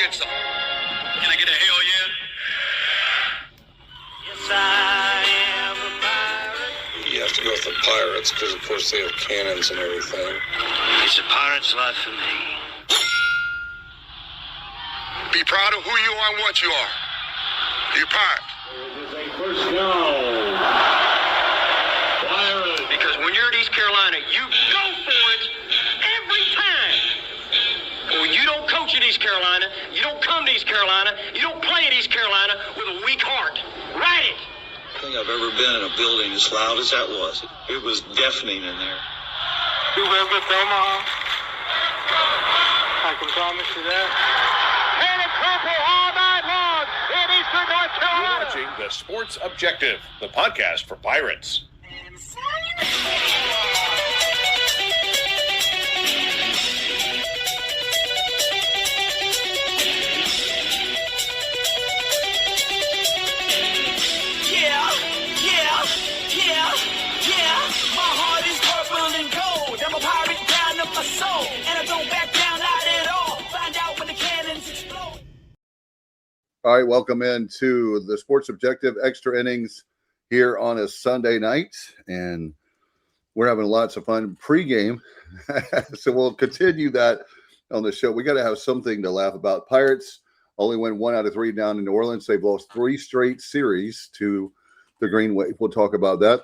get some. Can I get a hell yeah? Yes, I am a pirate. You have to go with the Pirates because, of course, they have cannons and everything. It's a pirate's life for me. Be proud of who you are and what you are. You're a pirate. There is a first down. Pirates. Because when you're at East Carolina, you go for it every time. Or you don't coach at East Carolina, you don't come to East Carolina, you don't play at East Carolina with a weak heart. Write it. I think I've ever been in a building as loud as that was. It was deafening in there. You live with Omaha? I can promise you that. And it's purple all night long in Eastern North Carolina. You're watching The Sports Objective, the podcast for Pirates. My heart is purple and gold. I'm a pirate down of my soul. And I don't back down, not at all. Find out when the cannons explode. All right, welcome into the Sports Objective Extra Innings here on a Sunday night. And we're having lots of fun pregame. So we'll continue that on the show. We got to have something to laugh about. Pirates only win 1 out of 3 down in New Orleans. They've lost 3 straight series to the Green Wave. We'll talk about that.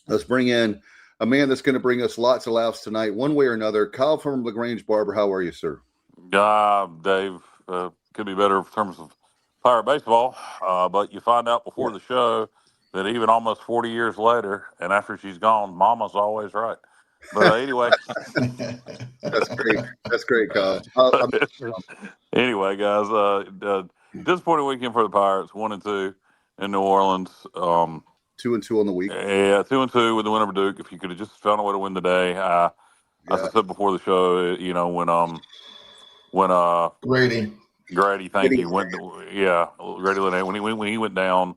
Let's bring in a man that's going to bring us lots of laughs tonight, one way or another. Kyle from LaGrange Barber, how are you, sir? Dave, could be better in terms of Pirate baseball, but you find out before the show that even almost 40 years later, and after she's gone, Mama's always right. But anyway. That's great. That's great, Kyle. Anyway, guys, disappointing weekend for the Pirates, 1-2 in New Orleans. 2-2 on the week. Yeah, 2-2 with the win over Duke. If you could have just found a way to win today, as I said before the show, you know, when Grady, thank you. Grady Linnaeus, when he went down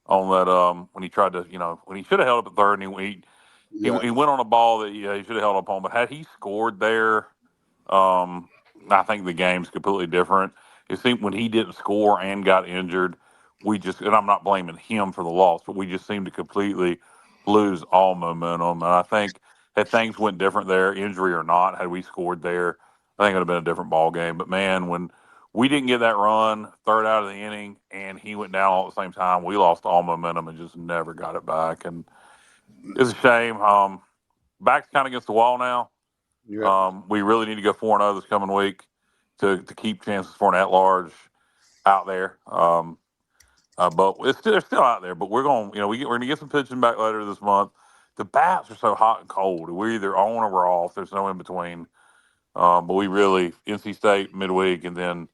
on that, when he tried to, you know, when he should have held up at third, and he went on a ball that he should have held up on. But had he scored there, I think the game's completely different. It seemed when he didn't score and got injured, and I'm not blaming him for the loss, but we just seemed to completely lose all momentum. And I think had things went different there, injury or not, had we scored there, I think it would have been a different ball game. But man, when we didn't get that run, third out of the inning, and he went down all at the same time, we lost all momentum and just never got it back. And it's a shame. Back's kind of against the wall now. Yeah. We really need to go 4-0 this coming week to keep chances for an at-large out there. But they're still out there. But we're going to get some pitching back later this month. The bats are so hot and cold. We're either on or we're off. There's no in between. But we really NC State midweek, and then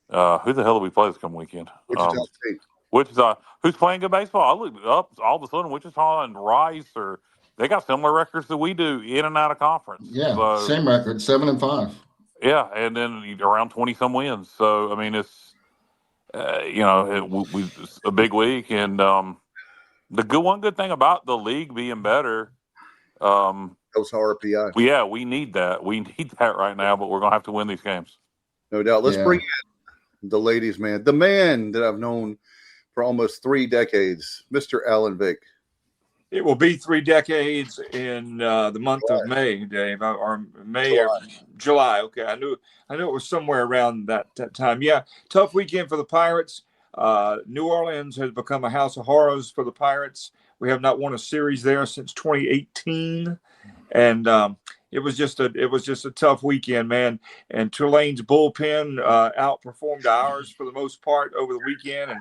who the hell do we play this coming weekend? Wichita State. Wichita, who's playing good baseball. I looked up all of a sudden. Wichita and Rice they got similar records that we do in and out of conference. Yeah, so, same record, 7-5. Yeah, and then around 20 some wins. So I mean, it's it's a big week, and the good thing about the league being better. Those RPI. Yeah, we need that. We need that right now, but we're going to have to win these games. No doubt. Let's bring in the ladies' man, the man that I've known for almost 3 decades, Mr. Alan Vick. It will be 3 decades in the month of May, Dave, or May or July. Okay, I knew it was somewhere around that time. Yeah, tough weekend for the Pirates. New Orleans has become a house of horrors for the Pirates. We have not won a series there since 2018. And it was just a tough weekend, man. And Tulane's bullpen outperformed ours for the most part over the weekend. And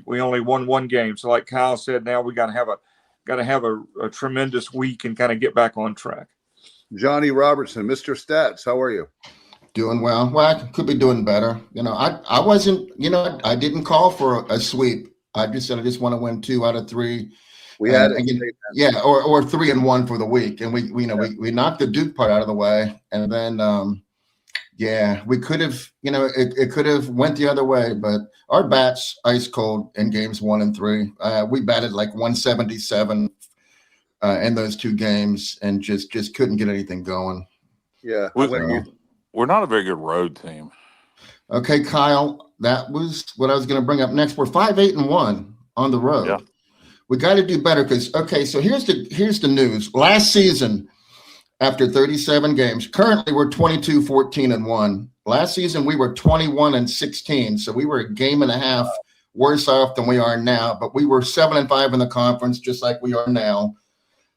we only won 1 game. So like Kyle said, now we got to have a tremendous week and kind of get back on track. Johnny Robertson, Mr. Stats, how are you? Doing well. Well, I could be doing better. I wasn't. I didn't call for a sweep. I just said I just want to win 2 out of 3. We had it. Yeah, or 3-1 for the week, and we knocked the Duke part out of the way, and then we could have, it could have went the other way, but our bats ice cold in games 1 and 3. We batted like 177 in those 2 games, and just couldn't get anything going. Yeah, we're not a very good road team. Okay, Kyle, that was what I was going to bring up next. We're 5-8-1 on the road. Yeah. We got to do better because, okay, so here's the news. Last season, after 37 games, currently we're 22-14-1. Last season we were 21-16, so we were a game and a half worse off than we are now. But we were 7-5 in the conference, just like we are now.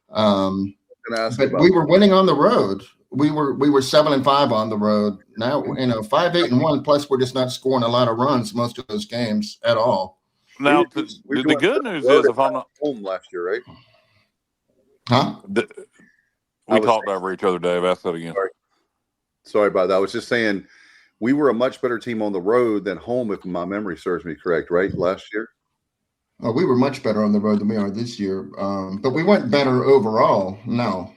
But we were winning on the road. We were 7-5 on the road. Now 5-8-1. Plus, we're just not scoring a lot of runs most of those games at all. Now, the good news is, if I'm not home last year, right? Huh? We talked over each other, Dave. Ask that again. Sorry about that. I was just saying we were a much better team on the road than home, if my memory serves me correct, right? Last year. Oh, we were much better on the road than we are this year. But we weren't better overall. No.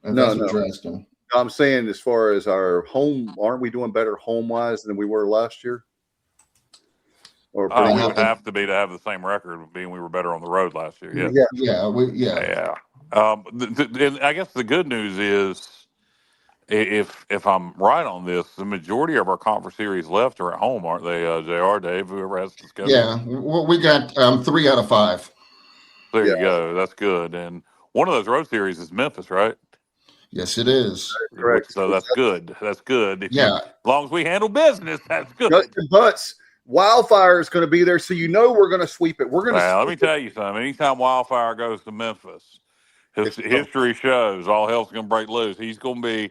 Interesting. I'm saying as far as our home, aren't we doing better home-wise than we were last year? Or we would have to have the same record, being we were better on the road last year. Yeah. And I guess the good news is, if I'm right on this, the majority of our conference series left are at home, aren't they? JR, Dave, whoever has the schedule. Yeah, well, we got 3 out of 5. There you go. That's good. And one of those road series is Memphis, right? Yes, it is. Correct. So that's good. That's good. As long as we handle business, that's good. Nuts and butts. Wildfire is going to be there, so we're going to sweep it. We're going to. Let me tell you something. Anytime Wildfire goes to Memphis, history shows all hell's going to break loose. He's potentially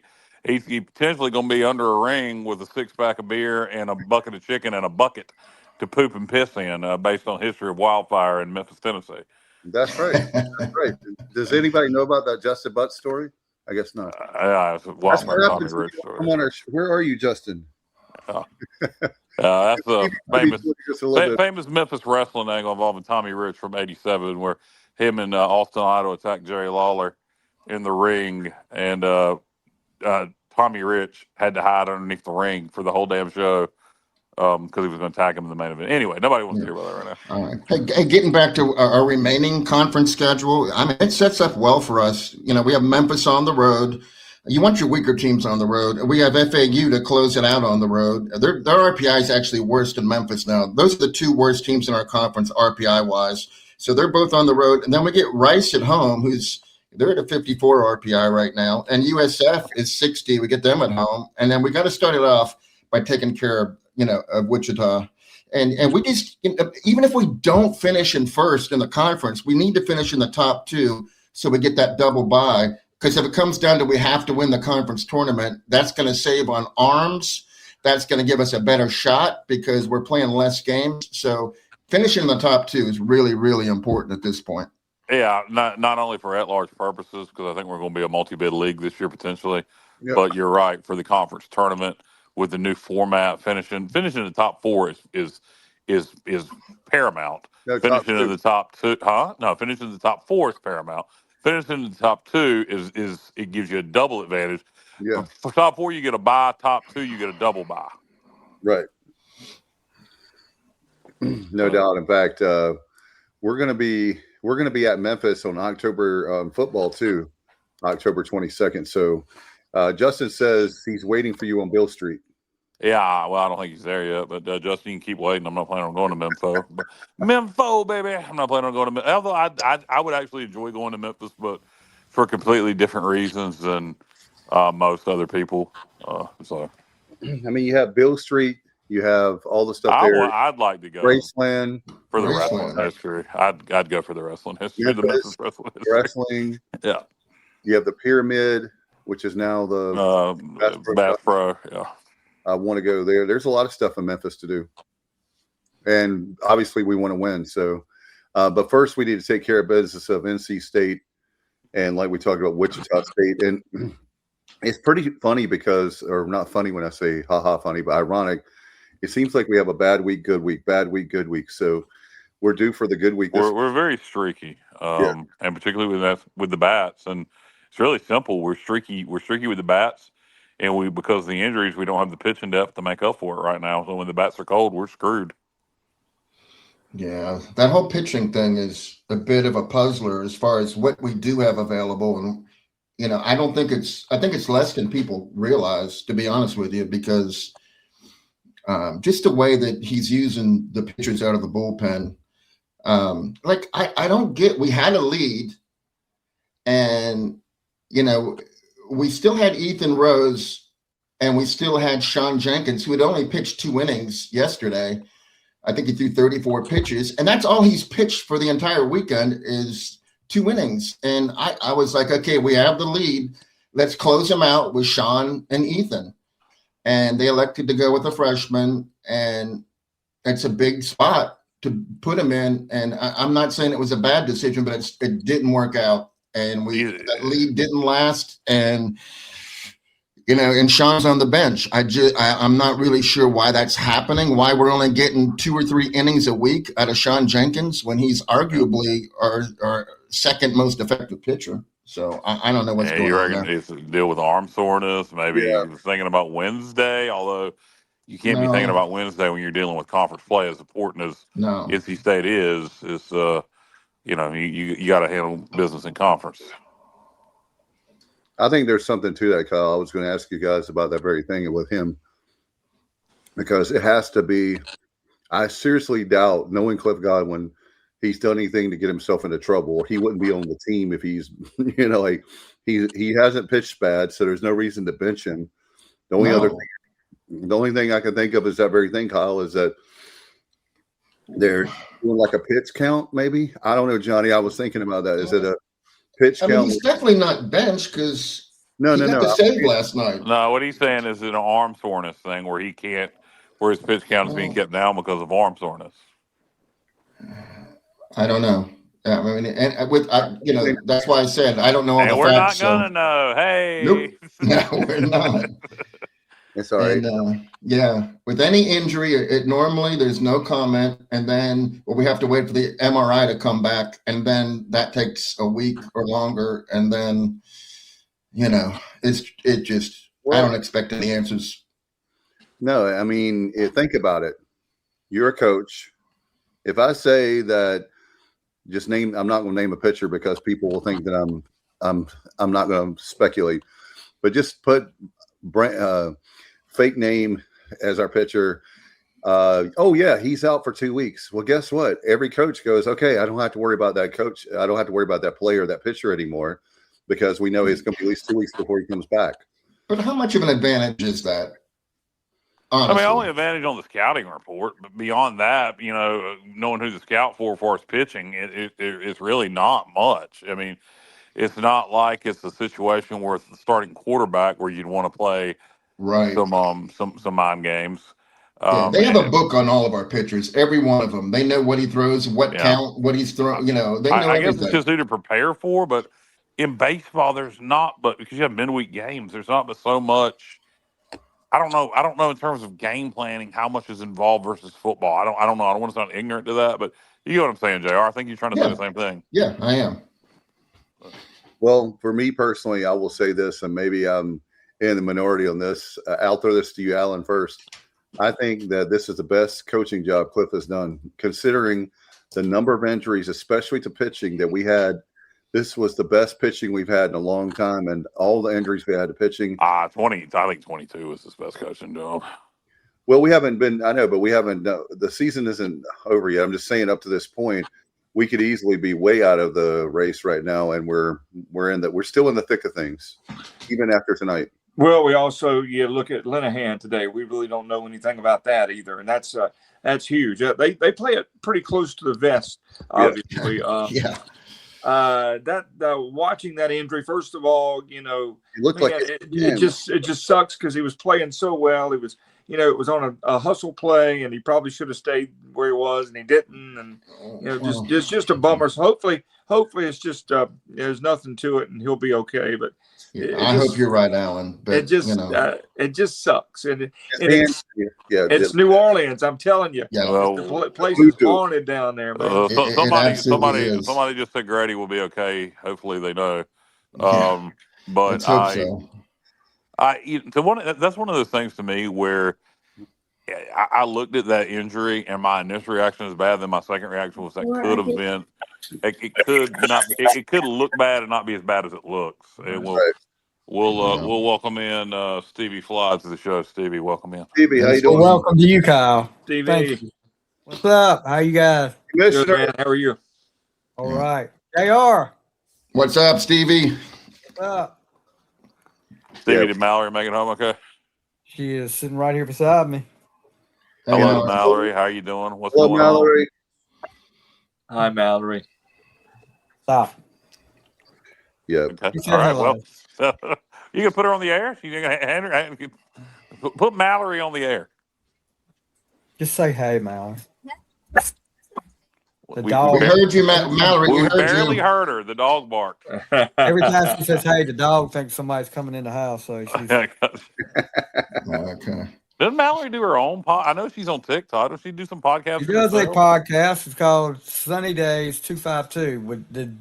going to be under a ring with a 6-pack of beer and a bucket of chicken and a bucket to poop and piss in, based on history of Wildfire in Memphis, Tennessee. That's right. That's right. Does anybody know about that Justin Butts story? I guess not. It's a Tommy Rich story. Come on, where are you, Justin? That's a famous Memphis wrestling angle involving Tommy Rich from '87, where him and Austin Idol attacked Jerry Lawler in the ring, and Tommy Rich had to hide underneath the ring for the whole damn show because he was going to attack him in the main event. Anyway, nobody wants to hear about that right now. All right. Hey, getting back to our remaining conference schedule, I mean, it sets up well for us. We have Memphis on the road. You want your weaker teams on the road. We have FAU to close it out on the road. Their RPI is actually worse than Memphis now. Those are the 2 worst teams in our conference RPI-wise. So they're both on the road. And then we get Rice at home, they're at a 54 RPI right now. And USF is 60. We get them at home. And then we got to start it off by taking care of Wichita. And we just, even if we don't finish in first in the conference, we need to finish in the top 2 so we get that double bye. Because if it comes down to we have to win the conference tournament, that's going to save on arms. That's going to give us a better shot because we're playing less games. So finishing in the top 2 is really, really important at this point. Yeah, not only for at-large purposes, because I think we're going to be a multi-bid league this year potentially, but you're right, for the conference tournament with the new format, finishing the top 4 is paramount. Finishing in the top 2, finishing in the top 4 is paramount. Finishing in the top 2 is it gives you a double advantage. Yeah. For top 4, you get a bye. Top 2, you get a double bye. Right. No doubt. In fact, we're going to be at Memphis on October football too, October 22nd. So Justin says he's waiting for you on Bill Street. Yeah, well, I don't think he's there yet, but Justin, you can keep waiting. I'm not planning on going to Memphis. Memphis, baby. I'm not planning on going to Memphis. Although I would actually enjoy going to Memphis, but for completely different reasons than most other people. So, I mean, you have Bill Street, you have all the stuff there. I'd like to go. Graceland. For the wrestling history. I'd go for the wrestling history. The Memphis wrestling history. Wrestling. Yeah. You have the Pyramid, which is now the Bass Pro. Yeah. I want to go there. There's a lot of stuff in Memphis to do. And obviously we want to win. So, but first we need to take care of business of NC State. And like we talked about Wichita State. And it's pretty funny because, or not funny when I say haha funny, but ironic. It seems like we have a bad week, good week, bad week, good week. So we're due for the good week. We're very streaky. And particularly with the bats. And it's really simple. We're streaky with the bats. And because of the injuries, we don't have the pitching depth to make up for it right now. So when the bats are cold, we're screwed. Yeah, that whole pitching thing is a bit of a puzzler as far as what we do have available. And, I think it's less than people realize, to be honest with you, because Just the way that he's using the pitchers out of the bullpen. I don't get, we had a lead and, we still had Ethan Rose and we still had Sean Jenkins, who had only pitched 2 innings yesterday. I think he threw 34 pitches, and that's all he's pitched for the entire weekend is 2 innings. And I was like, okay, we have the lead. Let's close him out with Sean and Ethan. And they elected to go with a freshman, and it's a big spot to put him in. And I'm not saying it was a bad decision, but it didn't work out. And that lead didn't last. And, and Sean's on the bench. I'm not really sure why that's happening, why we're only getting 2 or 3 innings a week out of Sean Jenkins when he's arguably our second most effective pitcher. So I don't know what's going on there. It's a deal with arm soreness. Maybe he was thinking about Wednesday, although you can't be thinking about Wednesday when you're dealing with conference play. As important as NC State is you got to handle business in conference. I think there's something to that, Kyle. I was going to ask you guys about that very thing with him because it has to be. I seriously doubt, knowing Cliff Godwin, he's done anything to get himself into trouble. He wouldn't be on the team if he's, he hasn't pitched bad, so there's no reason to bench him. The only thing I can think of is that very thing, Kyle, is that they're doing like a pitch count, maybe. I don't know, Johnny. I was thinking about that. Is it a pitch count? He's definitely not benched because he got the save last night. No, what he's saying is an arm soreness thing where he can't, where his pitch count is being kept down because of arm soreness. I don't know. I mean, and that's why I said I don't know all the we're facts. We're not gonna know. Hey, nope. No, we're not. It's all right. And, with any injury, normally there's no comment, and then we have to wait for the MRI to come back, and then that takes a week or longer, and then I don't expect any answers. No, I mean, think about it. You're a coach. If I say that, I'm not going to name a pitcher because people will think that I'm not going to speculate, but just put fake name as our pitcher. He's out for 2 weeks. Well, guess what? Every coach goes, okay, I don't have to worry about that coach. I don't have to worry about that player, that pitcher anymore, because we know he's going to be at least 2 weeks before he comes back. But how much of an advantage is that? Honestly. Only advantage on the scouting report, but beyond that, knowing who to scout for as far as pitching, it's really not much. I mean, it's not like it's a situation where it's the starting quarterback where you'd want to play some mind games. They have a book on all of our pitchers, every one of them. They know what he throws, what count, what he's throwing. They know everything. I guess it's just who to prepare for, but in baseball, because you have midweek games, there's not but so much. I don't know in terms of game planning how much is involved versus football. I don't know. I don't want to sound ignorant to that, but you know what I'm saying, JR. I think you're trying to say the same thing. Yeah, I am. Well, for me personally, I will say this, and maybe I'm in the minority on this. I'll throw this to you, Alan, first. I think that this is the best coaching job Cliff has done, considering the number of injuries, especially to pitching that we had. This was the best pitching we've had in a long time, and all the injuries we had to pitching. 20. I think 22 was his best coaching job. Well, we haven't been. I know, but we haven't. The season isn't over yet. I'm just saying, up to this point, we could easily be way out of the race right now, and we're still in the thick of things, even after tonight. Well, we also look at Linehan today. We really don't know anything about that either, and that's huge. They play it pretty close to the vest, obviously. Watching that injury, first of all, it looked like it just sucks because he was playing so well. He was, it was on a hustle play, and he probably should have stayed where he was, and he didn't. And it's just a bummer. So hopefully it's just there's nothing to it, and he'll be okay. But I hope you're right, Alan. But it just sucks, and it's New Orleans. I'm telling you, the place is haunted down there, man. Somebody just said Grady will be okay. Hopefully, they know. But let's hope so. That's one of those things to me where I looked at that injury and my initial reaction was bad. Then my second reaction was could have been. It could look bad and not be as bad as it looks. We'll welcome in Stevie Fly to the show. Stevie, welcome in. Stevie, how you doing? Welcome to you, Kyle. Stevie. Thank you. What's up? How you guys? Good, man. How are you? All right. JR. What's up, Stevie? What's up? Stevie, did Mallory make it home okay? She is sitting right here beside me. Hello, Mallory. How you doing? What's Hello, going Mallory. on? Hi, Mallory. Stop. Yeah. Okay. All right. Well, you can put her on the air. You can put Mallory on the air. Just say hey, Mallory. The We dog. We heard you, Mallory. We We heard barely you. heard her. The dog barked. Every time she says hey, the dog thinks somebody's coming in the house. So she's Okay. Doesn't Mallory do her own pod? I know she's on TikTok. Does she do some podcasts? She does a podcast. It's called Sunny Days 252 with the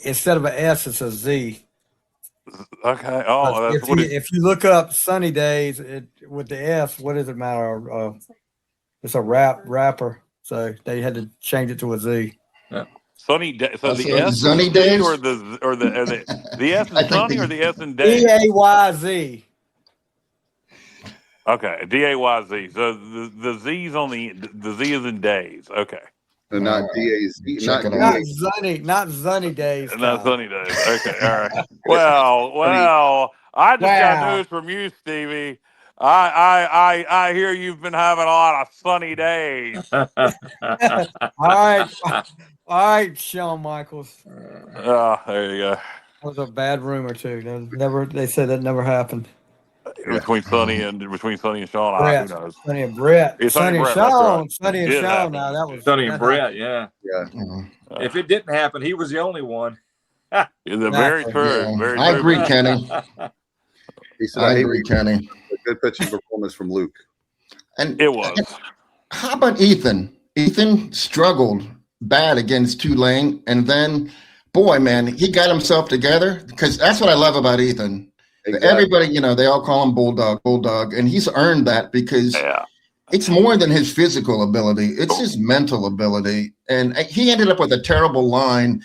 instead of an S, it's a Z. Okay. Oh, that's if you look up Sunny Days with the S, what does it matter? It's a rapper, so they had to change it to a Z. Yeah. Sunny Day. So the S Sunny Days, or the S in sunny or the S in day? DAYZ. Okay, DAYZ. So the Z's on the Z is in days. Okay. So not DAZ. Not sunny days. Not sunny days. Okay. All right. Well. I just got news from you, Stevie. I hear you've been having a lot of sunny days. All right, Shawn Michaels. There you go. That was a bad rumor too. They said that never happened. Between Sonny and Shawn, who knows? Sonny and Brett. Sonny and and Shawn. right. Sonny and Shawn. Now that was Sonny and Brett. Yeah. Yeah. If it didn't happen, he was the only one. Very true. Yeah. Very I true. agree, Kenny. He said, I agree, Kenny. A good pitching performance from Luke. And it was. How about Ethan? Ethan struggled bad against Tulane, and then, boy, man, he got himself together, because that's what I love about Ethan. Exactly. Everybody, they all call him Bulldog, and he's earned that because it's more than his physical ability. It's his mental ability, and he ended up with a terrible line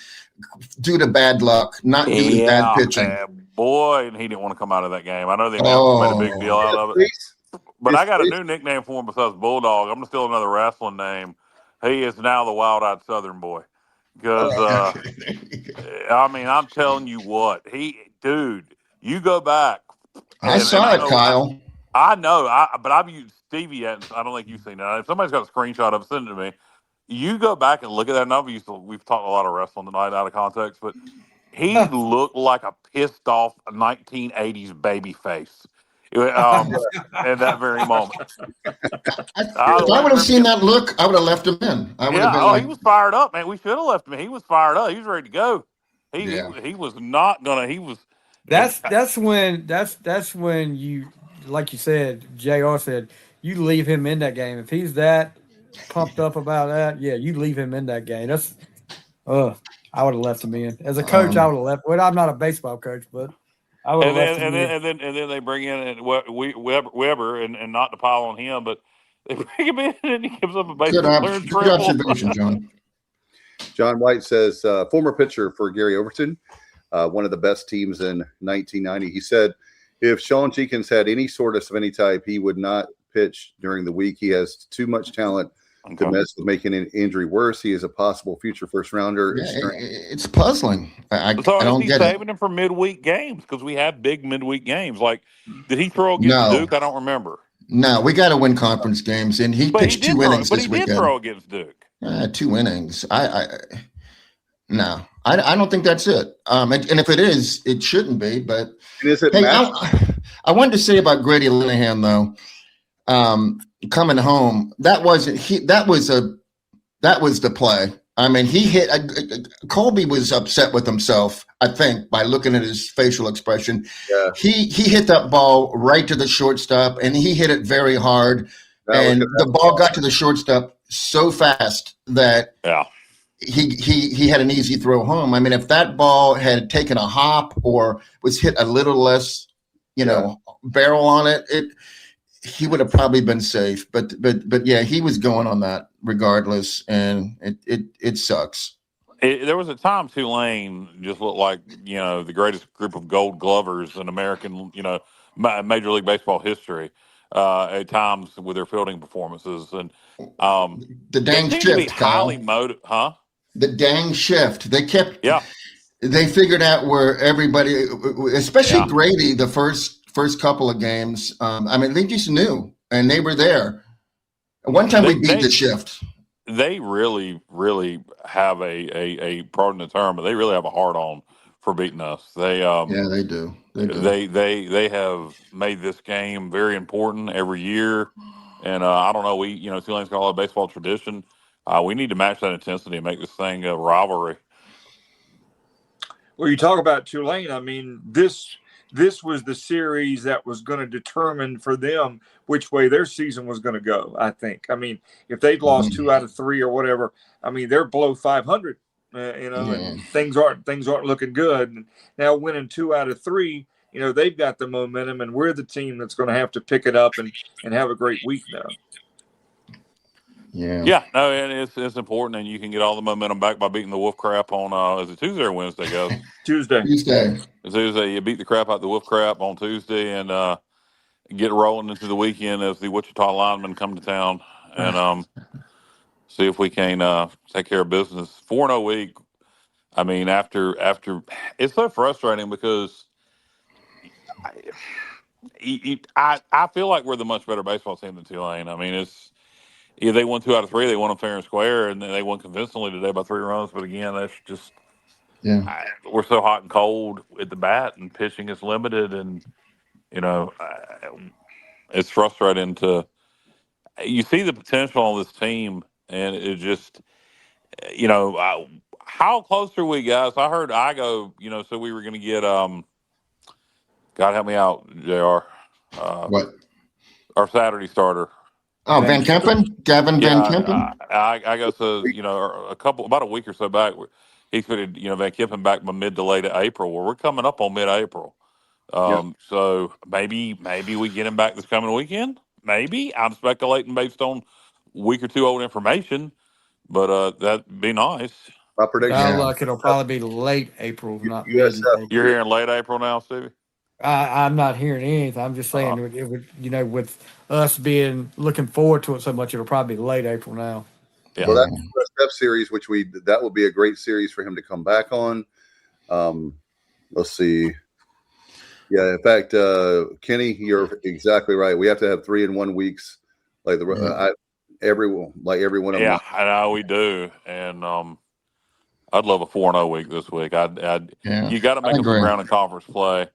due to bad luck, not due to bad pitching. Boy, and he didn't want to come out of that game. I know they made a big deal out of it. But I got a new nickname for him besides Bulldog. I'm going to steal another wrestling name. He is now the Wild-Eyed Southern Boy. Because, I'm telling you what. Dude, you go back. I saw it, Kyle. I know. But I've used Stevie. I don't think you've seen that. If somebody's got a screenshot of it, send it to me. You go back and look at that. And we've talked a lot of wrestling tonight out of context, but he looked like a pissed off 1980s baby face. At that very moment. If I would have seen that look, I would have left him in. I would have been he was fired up, man. We should have left him. He was fired up. He was ready to go. He was not gonna. He was. That's when you, like you said, JR said, you leave him in that game. If he's that pumped up about that, you leave him in that game. I would have left him in. As a coach, I would have left. Well, I'm not a baseball coach, but I would have left him in. And then they bring in Weber, and not to pile on him, but they bring him in and he gives up a base. Good observation, John. John White says, former pitcher for Gary Overton, one of the best teams in 1990. He said, if Sean Jenkins had any soreness of any type, he would not pitch during the week. He has too much talent to mess with making an injury worse. He is a possible future first rounder. It's puzzling. I don't get it. Saving him for midweek games because we have big midweek games. Like, did he throw against Duke? I don't remember. No, we got to win conference games, and he pitched 2 innings this weekend. But he did throw against Duke. 2 innings. No, I don't think that's it. And if it is, it shouldn't be. But I wanted to say about Grady Linehan though. Coming home, that was the play. I mean, he hit. Colby was upset with himself, I think, by looking at his facial expression. Yeah. He hit that ball right to the shortstop, and he hit it very hard. And the ball got to the shortstop so fast that he had an easy throw home. I mean, if that ball had taken a hop or was hit a little less, barrel on it, he would have probably been safe, but yeah, he was going on that regardless, and it sucks. There was a time Tulane just looked like, the greatest group of gold glovers in American, Major League Baseball history at times with their fielding performances. And the they dang seem to be shift, highly Kyle. motivated. Huh? The dang shift. They kept. Yeah. They figured out where everybody, especially Yeah. Grady, the first couple of games. They just knew, and they were there. One time we beat the shift. They really, really have a pardon the term, but they really have a hard on for beating us. They they do. They have made this game very important every year, and I don't know. Tulane's got a lot of baseball tradition. We need to match that intensity and make this thing a rivalry. Well, you talk about Tulane. This was the series that was going to determine for them which way their season was going to go, I think. If they'd lost 2 out of 3 or whatever, they're below 500, and things aren't looking good. And now winning 2 out of 3, they've got the momentum, and we're the team that's going to have to pick it up and have a great week now. Yeah, no, and it's important, and you can get all the momentum back by beating the wolf crap on is it Tuesday or Wednesday, guys? Tuesday. You beat the crap out the wolf crap on Tuesday, and get rolling into the weekend as the Wichita linemen come to town, and see if we can take care of business. 4-0 week. After it's so frustrating because I feel like we're the much better baseball team than Tulane. They won 2 out of 3. They won them fair and square, and then they won convincingly today by 3 runs. But again, that's just we're so hot and cold at the bat, and pitching is limited, and it's frustrating to you see the potential on this team, and it just how close are we, guys? I heard Igo, so we were going to get God help me out, JR. What? Our Saturday starter. Oh, Van Kempen? Gavin Van Kempen? I guess, about a week or so back, he fitted, Van Kempen back by mid to late April. Well, we're coming up on mid-April. So maybe we get him back this coming weekend. Maybe. I'm speculating based on a week or two old information, but that'd be nice. My prediction. It'll probably be late April, not USF. You're hearing late April now, Stevie? I'm not hearing anything. I'm just saying it would, with us looking forward to it so much, it'll probably be late April now. Yeah. Well, that's the USF series, that will be a great series for him to come back on. Let's see. Yeah, in fact, Kenny, you're exactly right. We have to have 3-in-1 weeks, like every one of them. Yeah, I know we do, and I'd love a 4-0 week this week. You got to make up some ground in conference play.